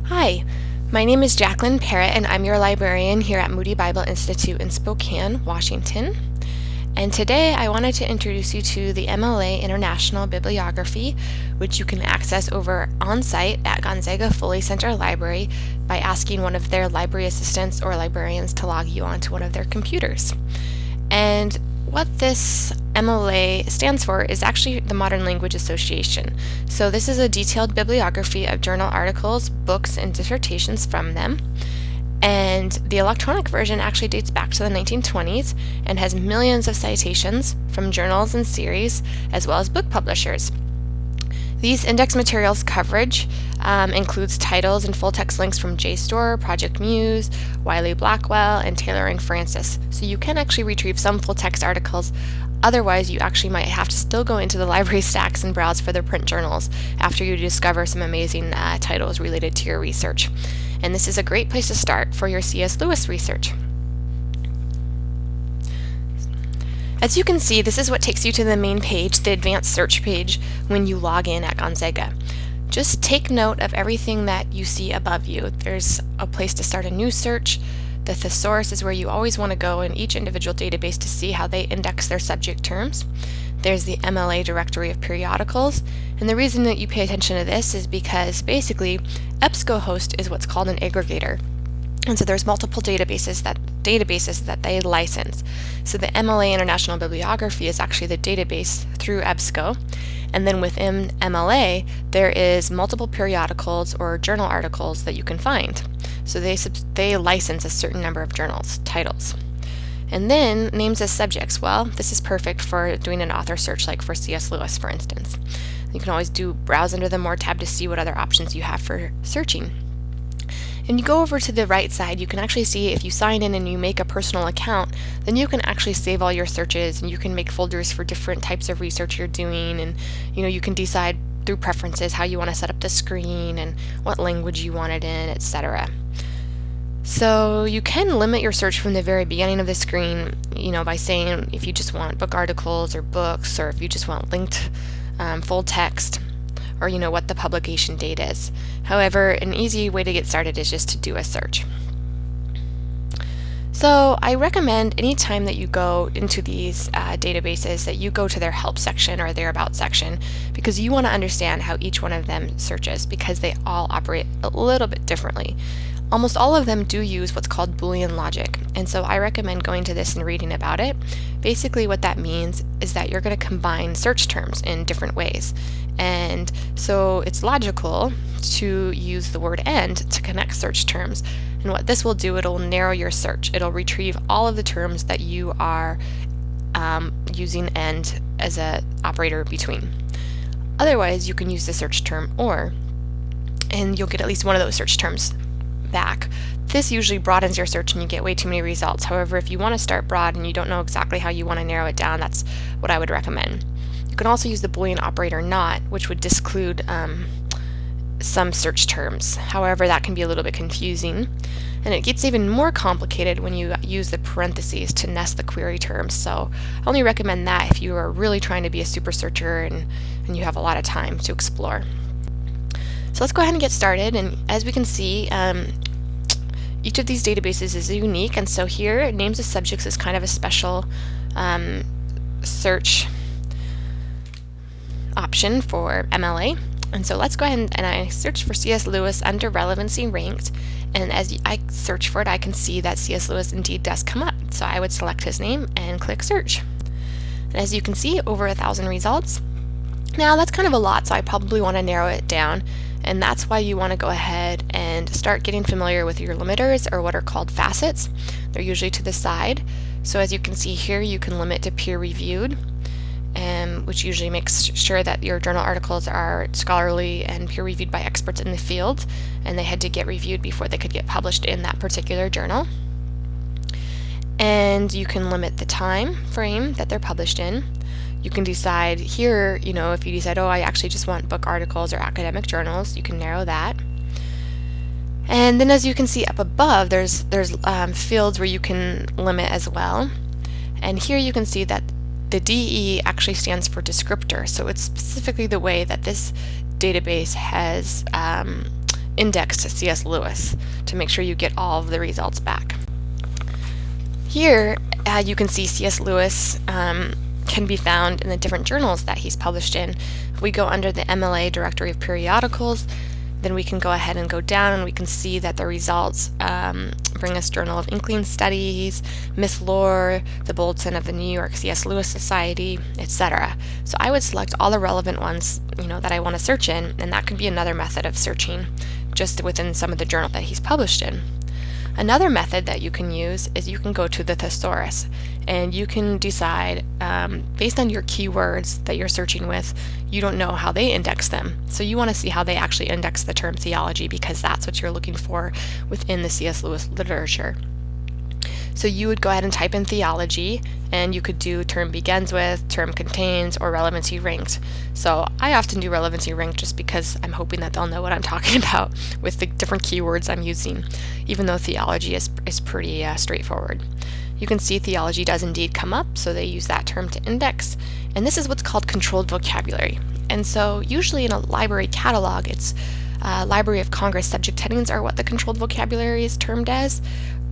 Hi, my name is Jacqueline Parrott, and I'm your librarian here at Moody Bible Institute in Spokane, Washington. And today I wanted to introduce you to the MLA International Bibliography, which you can access over on-site at Gonzaga Foley Center Library by asking one of their library assistants or librarians to log you onto one of their computers. And what this MLA stands for is actually the Modern Language Association. So this is a detailed bibliography of journal articles, books, and dissertations from them. And the electronic version actually dates back to the 1920s and has millions of citations from journals and series, as well as book publishers. These index materials coverage includes titles and full-text links from JSTOR, Project Muse, Wiley Blackwell, and Taylor and Francis. So you can actually retrieve some full-text articles. Otherwise, you actually might have to still go into the library stacks and browse for their print journals after you discover some amazing titles related to your research. And this is a great place to start for your C.S. Lewis research. As you can see, this is what takes you to the main page, the advanced search page, when you log in at Gonzaga. Just take note of everything that you see above you. There's a place to start a new search. The thesaurus is where you always want to go in each individual database to see how they index their subject terms. There's the MLA directory of periodicals, and the reason that you pay attention to this is because basically EBSCOhost is what's called an aggregator. And so there's multiple databases that they license. So the MLA International Bibliography is actually the database through EBSCO. And then within MLA, there is multiple periodicals or journal articles that you can find. So they license a certain number of journals, titles. And then names as subjects. Well, this is perfect for doing an author search, like for C.S. Lewis, for instance. You can always browse under the More tab to see what other options you have for searching. And you go over to the right side, you can actually see if you sign in and you make a personal account, then you can actually save all your searches, and you can make folders for different types of research you're doing, and you can decide through preferences how you want to set up the screen and what language you want it in, etc. So you can limit your search from the very beginning of the screen, by saying if you just want book articles or books, or if you just want linked full text, or what the publication date is. However, an easy way to get started is just to do a search. So I recommend anytime that you go into these databases that you go to their help section or their about section, because you want to understand how each one of them searches, because they all operate a little bit differently. Almost all of them do use what's called Boolean logic, and so I recommend going to this and reading about it. Basically what that means is that you're going to combine search terms in different ways, and so it's logical to use the word AND to connect search terms. And what this will do, it'll narrow your search. It'll retrieve all of the terms that you are using AND as an operator between. Otherwise, you can use the search term OR, and you'll get at least one of those search terms back. This usually broadens your search and you get way too many results. However, if you want to start broad and you don't know exactly how you want to narrow it down, that's what I would recommend. You can also use the Boolean operator NOT, which would disclude some search terms. However, that can be a little bit confusing, and it gets even more complicated when you use the parentheses to nest the query terms. So I only recommend that if you are really trying to be a super searcher and you have a lot of time to explore. So let's go ahead and get started, and as we can see, each of these databases is unique, and so here names of subjects is kind of a special search option for MLA. And so let's go ahead and I search for C.S. Lewis under relevancy ranked, and as I search for it, I can see that C.S. Lewis indeed does come up. So I would select his name and click search. And as you can see, over 1,000 results. Now that's kind of a lot, so I probably want to narrow it down, and that's why you want to go ahead and start getting familiar with your limiters, or what are called facets. They're usually to the side. So as you can see here, you can limit to peer-reviewed, which usually makes sure that your journal articles are scholarly and peer-reviewed by experts in the field, and they had to get reviewed before they could get published in that particular journal. And you can limit the time frame that they're published in. You can decide here, if you decide, I actually just want book articles or academic journals, you can narrow that. And then as you can see up above, there's fields where you can limit as well. And here you can see that the DE actually stands for descriptor, so it's specifically the way that this database has indexed C.S. Lewis to make sure you get all of the results back. Here you can see C.S. Lewis can be found in the different journals that he's published in. If we go under the MLA Directory of Periodicals, then we can go ahead and go down and we can see that the results bring us Journal of Inkling Studies, Miss Lore, the Bulletin of the New York C.S. Lewis Society, etc. So I would select all the relevant ones, that I want to search in, and that could be another method of searching just within some of the journals that he's published in. Another method that you can use is you can go to the thesaurus and you can decide based on your keywords that you're searching with, you don't know how they index them. So you want to see how they actually index the term theology because that's what you're looking for within the C.S. Lewis literature. So you would go ahead and type in theology and you could do term begins with, term contains, or relevancy ranked. So I often do relevancy ranked just because I'm hoping that they'll know what I'm talking about with the different keywords I'm using, even though theology is pretty straightforward. You can see theology does indeed come up, so they use that term to index, and this is what's called controlled vocabulary. And so usually in a library catalog, it's Library of Congress subject headings are what the controlled vocabulary is termed as,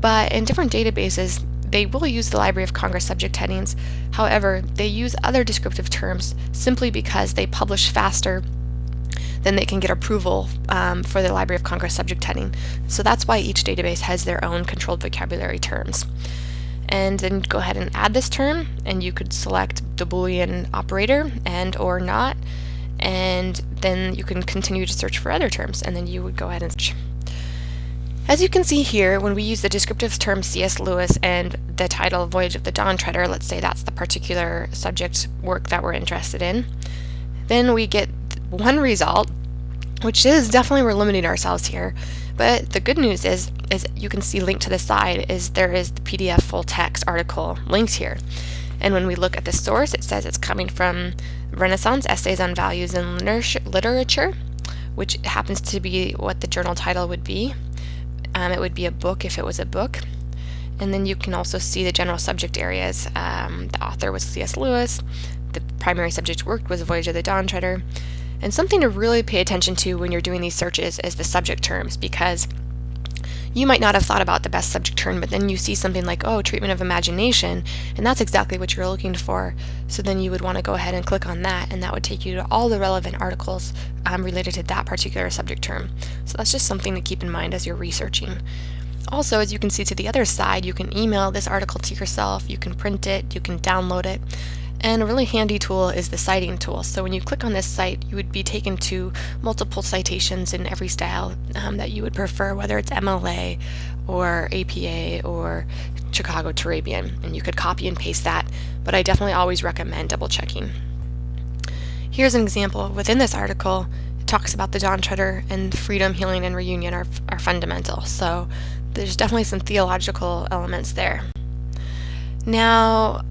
but in different databases, they will use the Library of Congress subject headings. However, they use other descriptive terms simply because they publish faster than they can get approval for the Library of Congress subject heading. So that's why each database has their own controlled vocabulary terms. And then go ahead and add this term, and you could select the Boolean operator and or not, and then you can continue to search for other terms, and then you would go ahead and search. As you can see here, when we use the descriptive term C.S. Lewis and the title Voyage of the Dawn Treader, let's say that's the particular subject work that we're interested in, then we get one result, which is definitely we're limiting ourselves here. But the good news is you can see linked to the side is there is the PDF full text article linked here. And when we look at the source, it says it's coming from Renaissance Essays on Values in Literature, which happens to be what the journal title would be. It would be a book if it was a book. And then you can also see the general subject areas. The author was C.S. Lewis. The primary subject work was Voyage of the Dawn Treader. And something to really pay attention to when you're doing these searches is the subject terms, because you might not have thought about the best subject term, but then you see something like, treatment of imagination, and that's exactly what you're looking for. So then you would want to go ahead and click on that, and that would take you to all the relevant articles related to that particular subject term. So that's just something to keep in mind as you're researching. Also, as you can see to the other side, you can email this article to yourself, you can print it, you can download it. And a really handy tool is the citing tool. So when you click on this site, you would be taken to multiple citations in every style that you would prefer, whether it's MLA or APA or Chicago Turabian. And you could copy and paste that, but I definitely always recommend double checking. Here's an example. Within this article, it talks about the Dawn Treader and freedom, healing, and reunion are fundamental. So there's definitely some theological elements there. Now,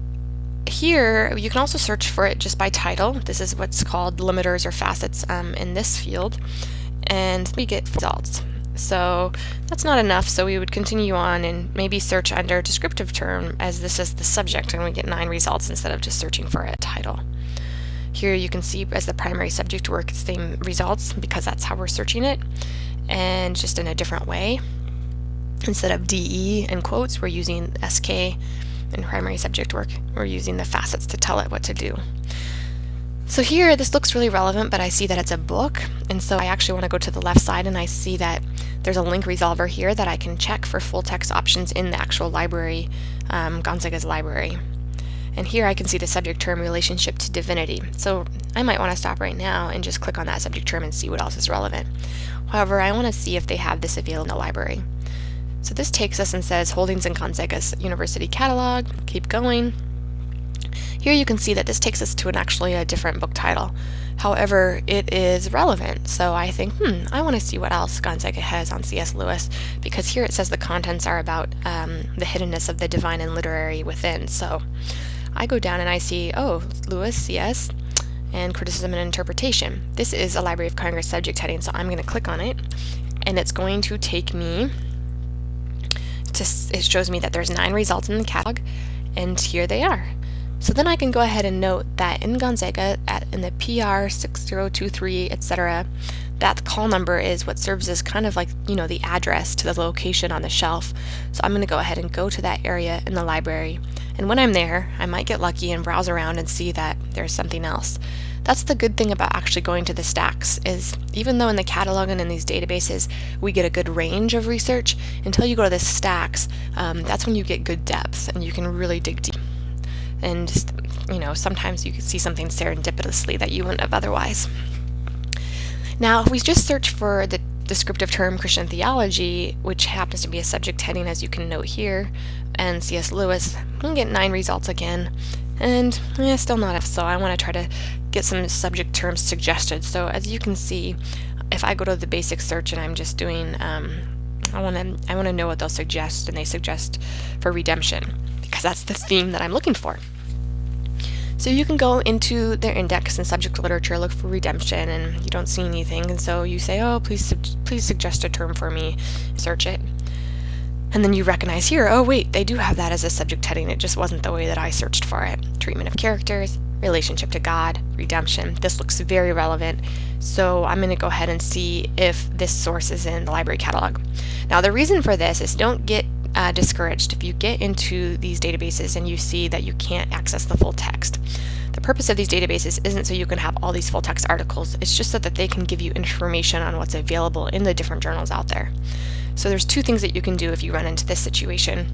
here, you can also search for it just by title. This is what's called limiters or facets in this field, and we get results. So that's not enough, so we would continue on and maybe search under descriptive term as this is the subject, and we get 9 results instead of just searching for a title. Here you can see as the primary subject work, same results because that's how we're searching it, and just in a different way. Instead of DE and quotes, we're using SK. In primary subject work, we're using the facets to tell it what to do. So here, this looks really relevant, but I see that it's a book, and so I actually want to go to the left side, and I see that there's a link resolver here that I can check for full text options in the actual library, Gonzaga's library. And here I can see the subject term relationship to divinity. So I might want to stop right now and just click on that subject term and see what else is relevant. However, I want to see if they have this available in the library. So this takes us and says Holdings in Gonzaga's University Catalog. Keep going. Here you can see that this takes us to actually a different book title. However, it is relevant. So I think, I want to see what else Gonzaga has on C.S. Lewis, because here it says the contents are about the hiddenness of the divine and literary within. So I go down and I see, Lewis, C.S., and criticism and interpretation. This is a Library of Congress subject heading, so I'm going to click on it, and it's going to take me it shows me that there's 9 results in the catalog, and here they are. So then I can go ahead and note that in Gonzaga, in the PR 6023, etc., that call number is what serves as kind of like, the address to the location on the shelf. So I'm going to go ahead and go to that area in the library. And when I'm there, I might get lucky and browse around and see that there's something else. That's the good thing about actually going to the stacks, is even though in the catalog and in these databases we get a good range of research, until you go to the stacks, that's when you get good depth and you can really dig deep. And sometimes you can see something serendipitously that you wouldn't have otherwise. Now, if we just search for the descriptive term Christian theology, which happens to be a subject heading, as you can note here, and C.S. Lewis, we'll get 9 results again, and still not enough. So I want to try to get some subject terms suggested. So as you can see, if I go to the basic search and I'm just doing, I want to know what they'll suggest, and they suggest for redemption, because that's the theme that I'm looking for. So you can go into their index and subject literature, look for redemption, and you don't see anything, and so you say, oh, please suggest a term for me, search it. And then you recognize here, oh wait, they do have that as a subject heading, it just wasn't the way that I searched for it. Treatment of characters, relationship to God, redemption. This looks very relevant, so I'm going to go ahead and see if this source is in the library catalog. Now the reason for this is, don't get discouraged if you get into these databases and you see that you can't access the full text. The purpose of these databases isn't so you can have all these full text articles, it's just so that they can give you information on what's available in the different journals out there. So there's 2 things that you can do if you run into this situation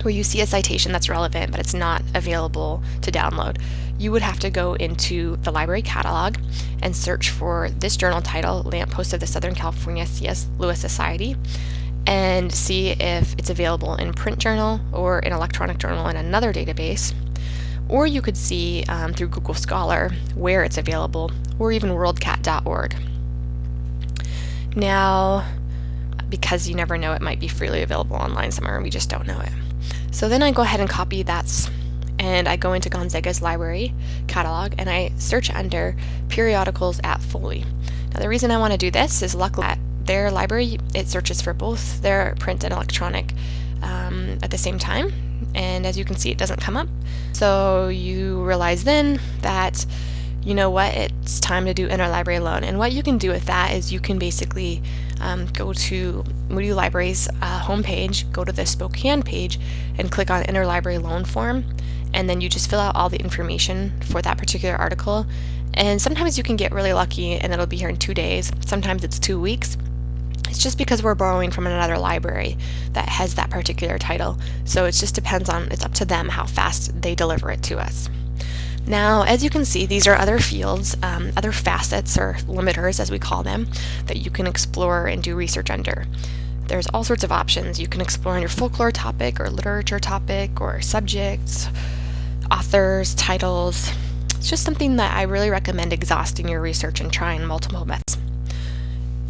where you see a citation that's relevant but it's not available to download. You would have to go into the library catalog and search for this journal title, Lamppost of the Southern California C.S. Lewis Society, and see if it's available in print journal or in electronic journal in another database. Or you could see through Google Scholar where it's available, or even worldcat.org. Now, because you never know, it might be freely available online somewhere and we just don't know it. So then I go ahead and copy that, and I go into Gonzaga's library catalog and I search under periodicals at Foley. Now the reason I want to do this is, luckily at their library, it searches for both their print and electronic at the same time, and as you can see, it doesn't come up. So you realize then that, you know what, it's time to do interlibrary loan. And what you can do with that is you can basically go to Moody Library's homepage, go to the Spokane page, and click on interlibrary loan form, and then you just fill out all the information for that particular article. And sometimes you can get really lucky and it'll be here in 2 days. Sometimes it's 2 weeks. It's just because we're borrowing from another library that has that particular title. So it just depends on, it's up to them how fast they deliver it to us. Now, as you can see, these are other fields, other facets or limiters as we call them, that you can explore and do research under. There's all sorts of options. You can explore on your folklore topic or literature topic or subjects, authors, titles. It's just something that I really recommend exhausting your research and trying multiple methods.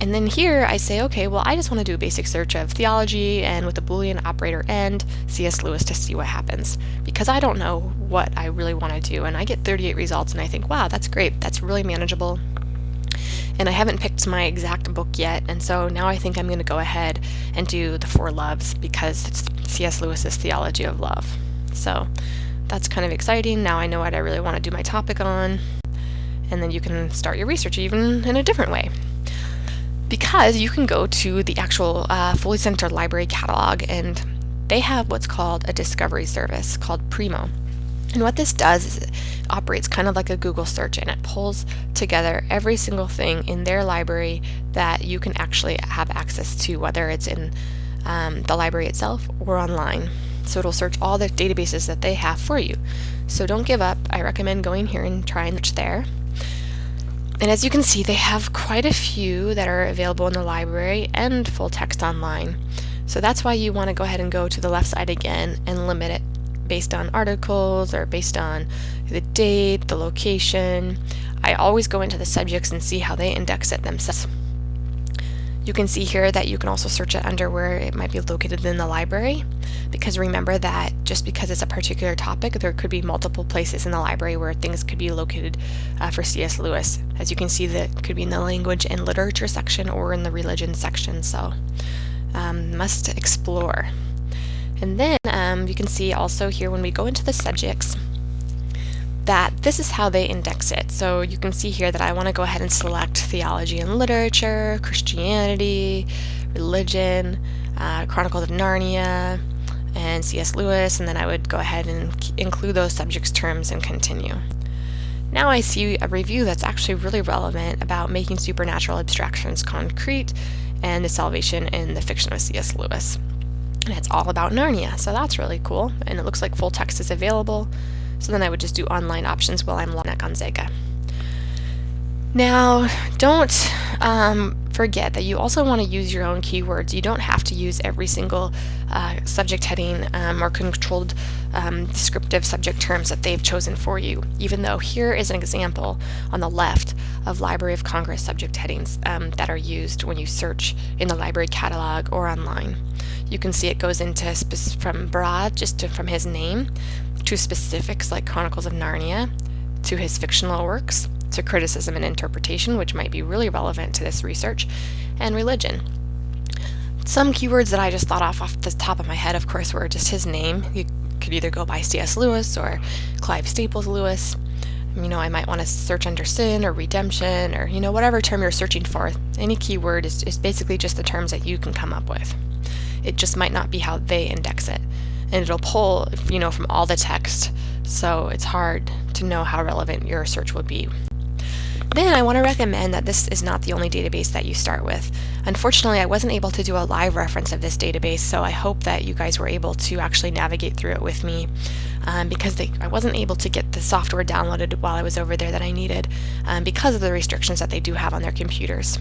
And then here I say, okay, well, I just want to do a basic search of theology and with a Boolean operator and C.S. Lewis to see what happens, because I don't know what I really want to do. And I get 38 results and I think, wow, that's great. That's really manageable. And I haven't picked my exact book yet. And so now I think I'm going to go ahead and do the 4 loves, because it's C.S. Lewis's Theology of Love. So that's kind of exciting. Now I know what I really want to do my topic on. And then you can start your research even in a different way, because you can go to the actual Foley Center library catalog, and they have what's called a discovery service called Primo. And what this does is it operates kind of like a Google search, and it pulls together every single thing in their library that you can actually have access to, whether it's in the library itself or online. So it'll search all the databases that they have for you. So don't give up. I recommend going here and trying search there. And as you can see, they have quite a few that are available in the library and full text online. So that's why you want to go ahead and go to the left side again and limit it based on articles or based on the date, the location. I always go into the subjects and see how they index it themselves. You can see here that you can also search it under where it might be located in the library, because remember that just because it's a particular topic, there could be multiple places in the library where things could be located for C.S. Lewis. As you can see, that could be in the language and literature section or in the religion section, so must explore. And then you can see also here when we go into the subjects, that this is how they index it. So you can see here that I want to go ahead and select theology and literature, Christianity, religion, Chronicles of Narnia, and C.S. Lewis, and then I would go ahead and include those subjects terms and continue. Now I see a review that's actually really relevant about making supernatural abstractions concrete and the salvation in the fiction of C.S. Lewis. And it's all about Narnia, so that's really cool, and it looks like full text is available. So then I would just do online options while I'm logged at Gonzaga. Now, don't forget that you also want to use your own keywords. You don't have to use every single subject heading or controlled descriptive subject terms that they've chosen for you, even though here is an example on the left of Library of Congress subject headings that are used when you search in the library catalog or online. You can see it goes into from broad, from his name, to specifics like Chronicles of Narnia, to his fictional works, to criticism and interpretation, which might be really relevant to this research, and religion. Some keywords that I just thought off the top of my head, of course, were just his name. You could either go by C.S. Lewis or Clive Staples Lewis. I might want to search under sin or redemption or, whatever term you're searching for. Any keyword is basically just the terms that you can come up with. It just might not be how they index it. And it'll pull, from all the text, so it's hard to know how relevant your search would be. Then I want to recommend that this is not the only database that you start with. Unfortunately, I wasn't able to do a live reference of this database, so I hope that you guys were able to actually navigate through it with me, because I wasn't able to get the software downloaded while I was over there that I needed, because of the restrictions that they do have on their computers.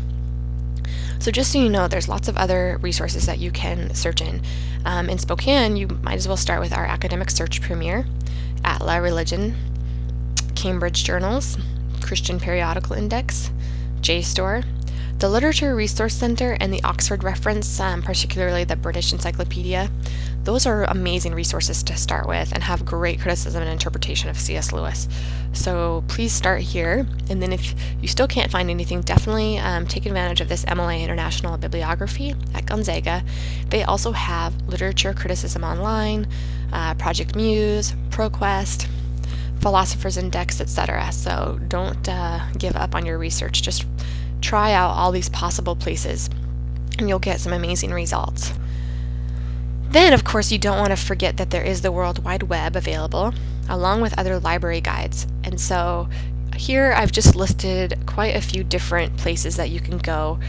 So just so you know, there's lots of other resources that you can search in. In Spokane, you might as well start with our Academic Search Premier, Atla Religion, Cambridge Journals, Christian Periodical Index, JSTOR, the Literature Resource Center, and the Oxford Reference, particularly the British Encyclopedia. Those are amazing resources to start with and have great criticism and interpretation of C.S. Lewis. So please start here, and then if you still can't find anything, definitely take advantage of this MLA International Bibliography at Gonzaga. They also have Literature Criticism Online, Project Muse, ProQuest, Philosopher's Index, etc. So don't give up on your research. Just try out all these possible places, and you'll get some amazing results. Then, of course, you don't want to forget that there is the World Wide Web available, along with other library guides. And so here I've just listed quite a few different places that you can go.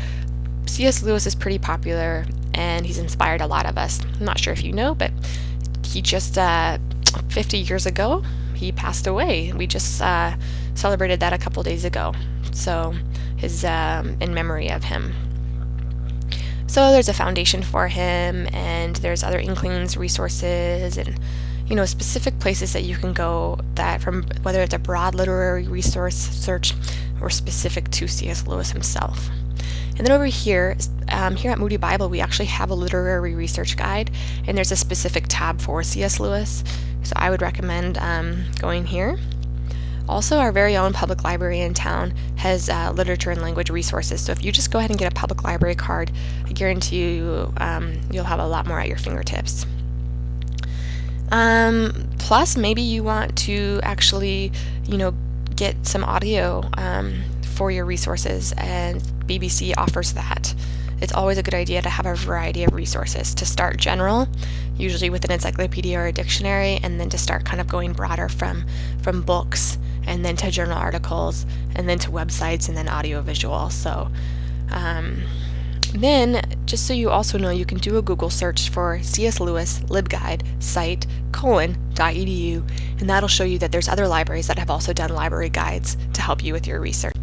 C.S. Lewis is pretty popular, and he's inspired a lot of us. I'm not sure if you know, but he just, 50 years ago, he passed away. We just celebrated that a couple days ago. So his in memory of him. So there's a foundation for him, and there's other Inklings resources and specific places that you can go that from whether it's a broad literary resource search or specific to C.S. Lewis himself. And then over here at Moody Bible, we actually have a literary research guide, and there's a specific tab for C.S. Lewis. So I would recommend going here. Also, our very own public library in town has literature and language resources. So if you just go ahead and get a public library card, I guarantee you you'll have a lot more at your fingertips. Plus, maybe you want to actually, get some audio for your resources, and BBC offers that. It's always a good idea to have a variety of resources. To start general, usually with an encyclopedia or a dictionary, and then to start kind of going broader from books, and then to journal articles, and then to websites, and then audiovisual. So then, just so you also know, you can do a Google search for C.S. Lewis LibGuide site :edu, and that'll show you that there's other libraries that have also done library guides to help you with your research.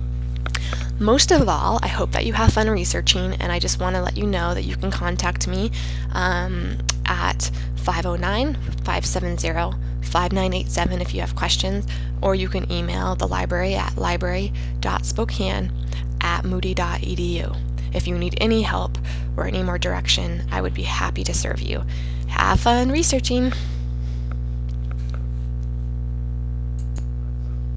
Most of all, I hope that you have fun researching, and I just want to let you know that you can contact me at 509-570-5987 if you have questions, or you can email the library at library.spokane@moody.edu. If you need any help or any more direction, I would be happy to serve you. Have fun researching!